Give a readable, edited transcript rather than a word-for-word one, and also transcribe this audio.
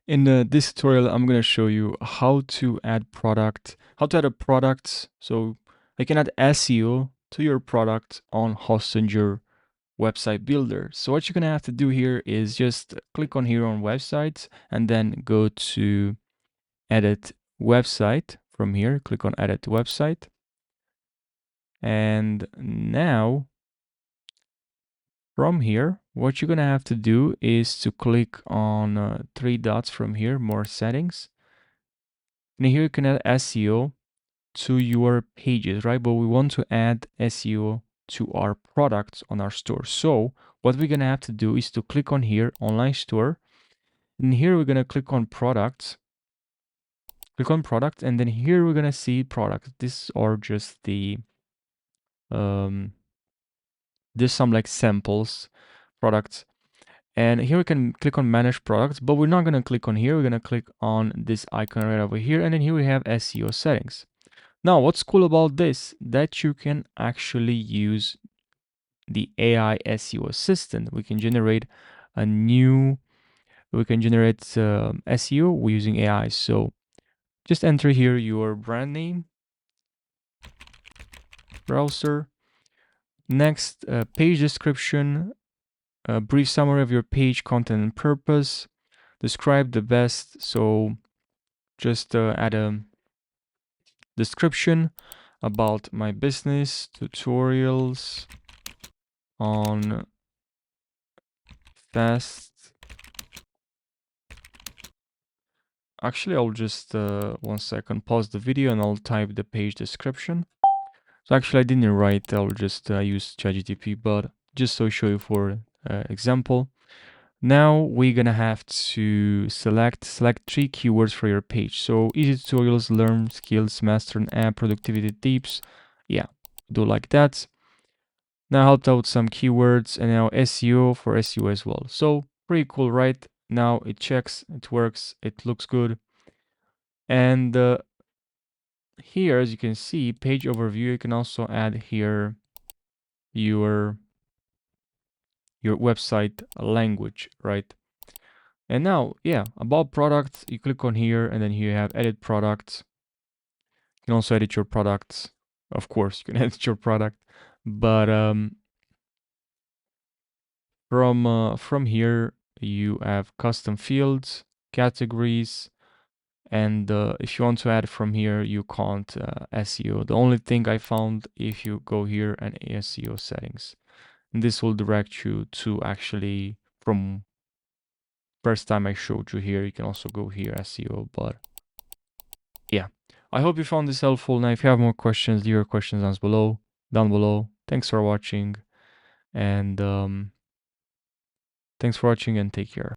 In this tutorial, I'm going to show you how to add a product so you can add SEO to your product on Hostinger website builder. So what you're going to have to do here is just click on here on websites and then go to edit website. From here, click on edit website. And now from here, what you're going to have to do is to click on three dots from here, more settings. And here you can add SEO to your pages, right? But we want to add SEO to our products on our store. So what we're going to have to do is to click on here, online store. And here we're going to click on products. Click on product. And then here we're going to see products. These are just there's some like samples products. And here we can click on manage products, but we're not going to click on here. We're going to click on this icon right over here. And then here we have SEO settings. Now, what's cool about this, that you can actually use the AI SEO assistant. We can generate SEO using AI. So just enter here your brand name, browser, next page description, a brief summary of your page content and purpose, describe the best. So just add a description about my business, tutorials on fast. Actually, I'll just 1 second pause the video and I'll type the page description. So actually I didn't write, I'll just use ChatGPT, but just so show you for example. Now we're gonna have to select 3 keywords for your page. So easy tutorials, learn skills, master an app, productivity tips. Yeah, do like that. Now I helped out some keywords and now SEO for SEO as well. So pretty cool, right? Now it checks, it works, it looks good. And here, as you can see, page overview, you can also add here your website language, right? And now, yeah, about products, you click on here and then here you have edit products. You can also edit your products. Of course, you can edit your product, but from here you have custom fields, categories, and if you want to add from here, you can't SEO. The only thing I found, if you go here and SEO settings, and this will direct you to actually from first time I showed you here. You can also go here SEO, but yeah, I hope you found this helpful. Now, if you have more questions, leave your questions down below. Thanks for watching, and take care.